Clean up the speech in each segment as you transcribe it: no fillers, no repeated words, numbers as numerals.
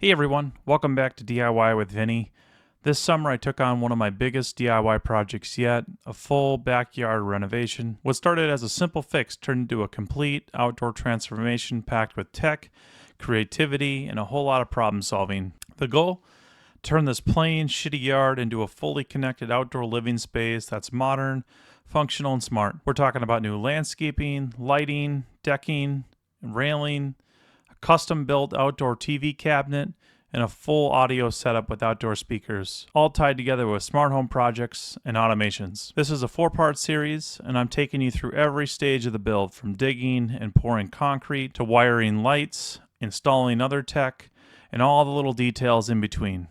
Hey everyone, welcome back to DIY with Vinny. This summer I took on one of my biggest DIY projects yet, a full backyard renovation. What started as a simple fix turned into a complete outdoor transformation packed with tech, creativity, and a whole lot of problem solving. The goal? Turn this plain, shitty yard into a fully connected outdoor living space that's modern, functional, and smart. We're talking about new landscaping, lighting, decking, railing, custom-built outdoor TV cabinet, and a full audio setup with outdoor speakers, all tied together with smart home projects and automations. This is a 4-part series, and I'm taking you through every stage of the build, from digging and pouring concrete to wiring lights, installing other tech, and all the little details in between.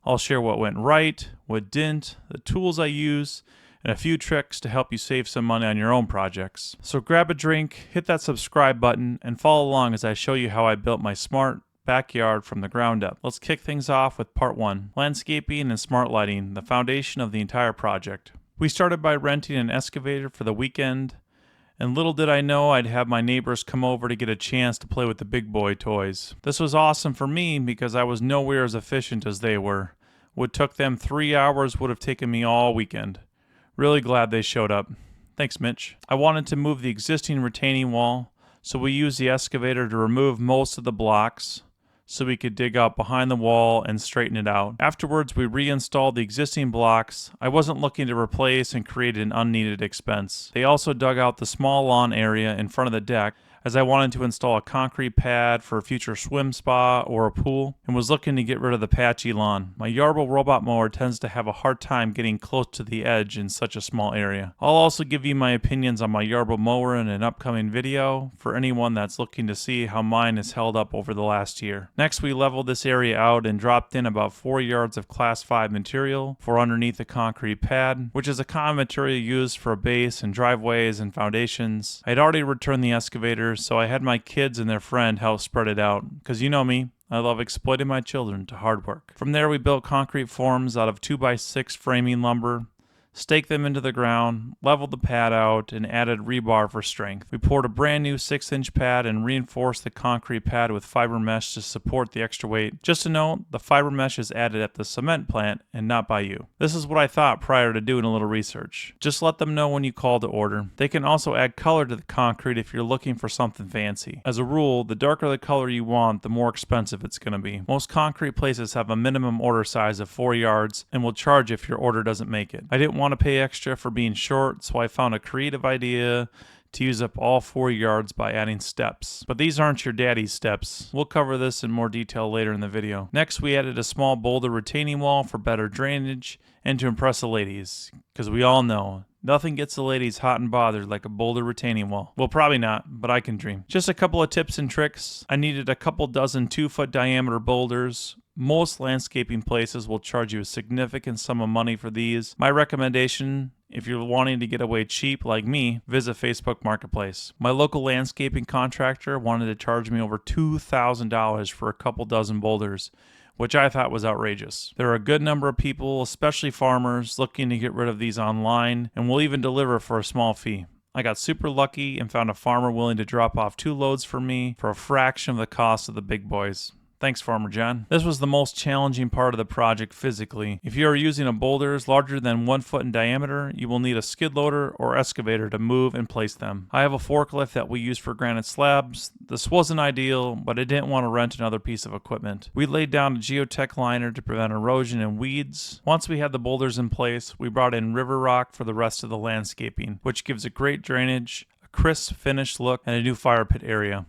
I'll share what went right, what didn't, the tools I use, and a few tricks to help you save some money on your own projects. So grab a drink, hit that subscribe button, and follow along as I show you how I built my smart backyard from the ground up. Let's kick things off with part 1, landscaping and smart lighting, the foundation of the entire project. We started by renting an excavator for the weekend, and little did I know I'd have my neighbors come over to get a chance to play with the big boy toys. This was awesome for me because I was nowhere as efficient as they were. What took them 3 hours would have taken me all weekend. Really glad they showed up. Thanks, Mitch. I wanted to move the existing retaining wall, so we used the excavator to remove most of the blocks so we could dig out behind the wall and straighten it out. Afterwards, we reinstalled the existing blocks. I wasn't looking to replace and create an unneeded expense. They also dug out the small lawn area in front of the deck, as I wanted to install a concrete pad for a future swim spa or a pool, and was looking to get rid of the patchy lawn. My Yarble robot mower tends to have a hard time getting close to the edge in such a small area. I'll also give you my opinions on my Yarble mower in an upcoming video for anyone that's looking to see how mine has held up over the last year. Next, we leveled this area out and dropped in about 4 yards of Class 5 material for underneath the concrete pad, which is a common material used for a base and driveways and foundations. I had already returned the excavator, so I had my kids and their friend help spread it out, because you know me, I love exploiting my children to hard work. From there, we built concrete forms out of 2x6 framing lumber, staked them into the ground, leveled the pad out, and added rebar for strength. We poured a brand new 6-inch pad and reinforced the concrete pad with fiber mesh to support the extra weight. Just a note, the fiber mesh is added at the cement plant and not by you. This is what I thought prior to doing a little research. Just let them know when you call to order. They can also add color to the concrete if you're looking for something fancy. As a rule, the darker the color you want, the more expensive it's going to be. Most concrete places have a minimum order size of 4 yards and will charge if your order doesn't make it. I didn't want to pay extra for being short, so I found a creative idea to use up all 4 yards by adding steps. But these aren't your daddy's steps. We'll cover this in more detail later in the video. Next, we added a small boulder retaining wall for better drainage and to impress the ladies, because we all know nothing gets the ladies hot and bothered like a boulder retaining wall. Well, probably not, but I can dream. Just a couple of tips and tricks. I needed a couple dozen 2-foot diameter boulders. Most landscaping places will charge you a significant sum of money for these. My recommendation, if you're wanting to get away cheap like me, visit Facebook Marketplace. My local landscaping contractor wanted to charge me over $2,000 for a couple dozen boulders, which I thought was outrageous. There are a good number of people, especially farmers, looking to get rid of these online, and will even deliver for a small fee. I got super lucky and found a farmer willing to drop off 2 loads for me for a fraction of the cost of the big boys. Thanks, Farmer John. This was the most challenging part of the project physically. If you are using a boulders larger than 1 foot in diameter, you will need a skid loader or excavator to move and place them. I have a forklift that we use for granite slabs. This wasn't ideal, but I didn't want to rent another piece of equipment. We laid down a geotech liner to prevent erosion and weeds. Once we had the boulders in place, we brought in river rock for the rest of the landscaping, which gives a great drainage, a crisp finished look, and a new fire pit area.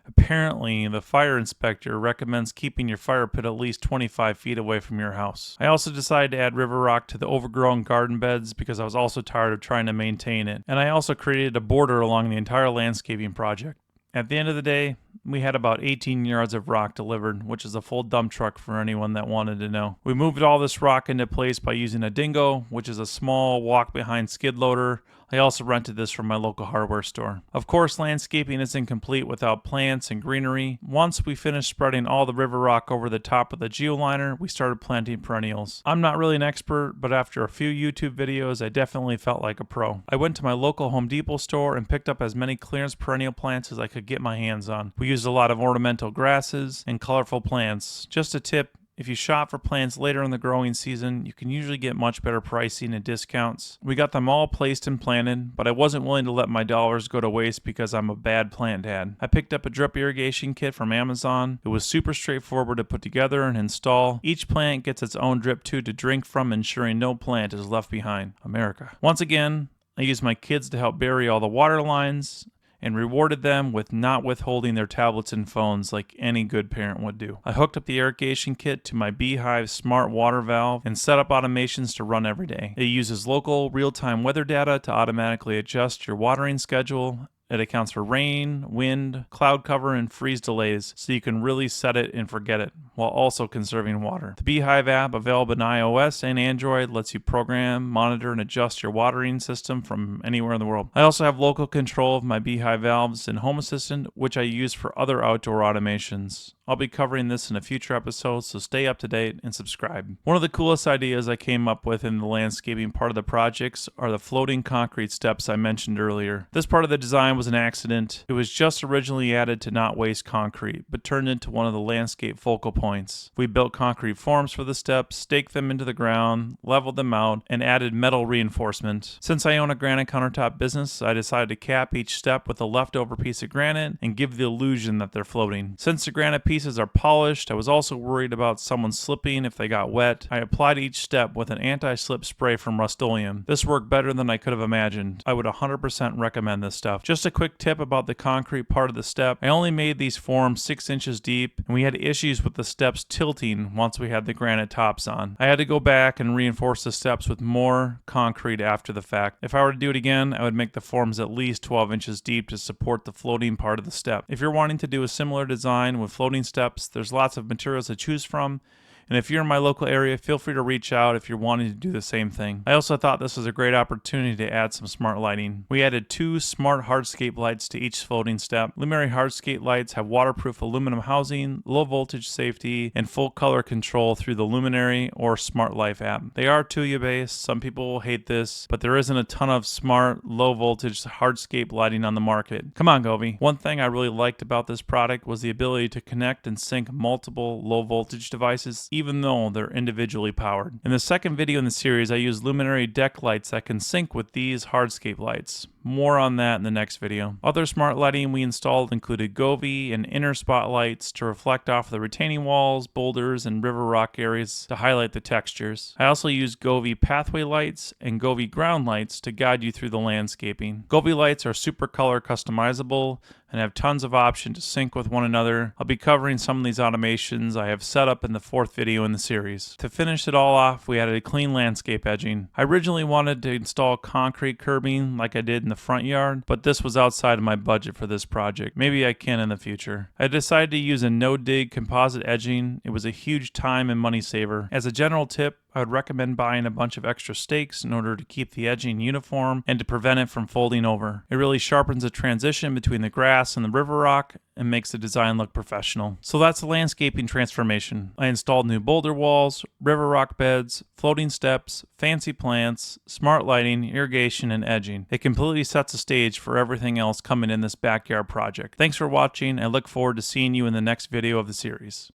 Apparently, the fire inspector recommends keeping your fire pit at least 25 feet away from your house. I also decided to add river rock to the overgrown garden beds because I was also tired of trying to maintain it. And I also created a border along the entire landscaping project. At the end of the day, we had about 18 yards of rock delivered, which is a full dump truck for anyone that wanted to know. We moved all this rock into place by using a dingo, which is a small walk-behind skid loader, I also rented this from my local hardware store. Of course, landscaping isn't complete without plants and greenery. Once we finished spreading all the river rock over the top of the geoliner, we started planting perennials. I'm not really an expert, but after a few YouTube videos, I definitely felt like a pro. I went to my local Home Depot store and picked up as many clearance perennial plants as I could get my hands on. We used a lot of ornamental grasses and colorful plants. Just a tip, if you shop for plants later in the growing season, you can usually get much better pricing and discounts. We got them all placed and planted, but I wasn't willing to let my dollars go to waste because I'm a bad plant dad. I picked up a drip irrigation kit from Amazon. It was super straightforward to put together and install. Each plant gets its own drip tube to drink from, ensuring no plant is left behind. America. Once again, I used my kids to help bury all the water lines and rewarded them with not withholding their tablets and phones like any good parent would do. I hooked up the irrigation kit to my B-Hyve smart water valve and set up automations to run every day. It uses local real-time weather data to automatically adjust your watering schedule. It accounts for rain, wind, cloud cover, and freeze delays, so you can really set it and forget it, while also conserving water. The B-Hyve app, available in iOS and Android, lets you program, monitor, and adjust your watering system from anywhere in the world. I also have local control of my B-Hyve valves in Home Assistant, which I use for other outdoor automations. I'll be covering this in a future episode, so stay up to date and subscribe. One of the coolest ideas I came up with in the landscaping part of the projects are the floating concrete steps I mentioned earlier. This part of the design was an accident. It was just originally added to not waste concrete, but turned into one of the landscape focal points. We built concrete forms for the steps, staked them into the ground, leveled them out, and added metal reinforcement. Since I own a granite countertop business, I decided to cap each step with a leftover piece of granite and give the illusion that they're floating. Since the granite pieces are polished, I was also worried about someone slipping if they got wet. I applied each step with an anti-slip spray from Rust-Oleum. This worked better than I could have imagined. I would 100% recommend this stuff. Just a quick tip about the concrete part of the step. I only made these forms 6 inches deep, and we had issues with the steps tilting once we had the granite tops on. I had to go back and reinforce the steps with more concrete after the fact. If I were to do it again, I would make the forms at least 12 inches deep to support the floating part of the step. If you're wanting to do a similar design with floating steps, there's lots of materials to choose from. And if you're in my local area, feel free to reach out if you're wanting to do the same thing. I also thought this was a great opportunity to add some smart lighting. We added 2 smart hardscape lights to each floating step. Lumary hardscape lights have waterproof aluminum housing, low voltage safety, and full color control through the Lumary or Smart Life app. They are Tuya based. Some people will hate this, but there isn't a ton of smart, low voltage hardscape lighting on the market. Come on, Govee. One thing I really liked about this product was the ability to connect and sync multiple low voltage devices, even though they're individually powered. In the second video in the series, I used luminary deck lights that can sync with these hardscape lights. More on that in the next video. Other smart lighting we installed included Govee and inner spotlights to reflect off the retaining walls, boulders, and river rock areas to highlight the textures. I also used Govee pathway lights and Govee ground lights to guide you through the landscaping. Govee lights are super color customizable and have tons of options to sync with one another. I'll be covering some of these automations I have set up in the 4th video in the series. To finish it all off, we added a clean landscape edging. I originally wanted to install concrete curbing like I did in the front yard, but this was outside of my budget for this project. Maybe I can in the future. I decided to use a no-dig composite edging. It was a huge time and money saver. As a general tip, I would recommend buying a bunch of extra stakes in order to keep the edging uniform and to prevent it from folding over. It really sharpens the transition between the grass and the river rock and makes the design look professional. So that's the landscaping transformation. I installed new boulder walls, river rock beds, floating steps, fancy plants, smart lighting, irrigation, and edging. It completely sets the stage for everything else coming in this backyard project. Thanks for watching. I look forward to seeing you in the next video of the series.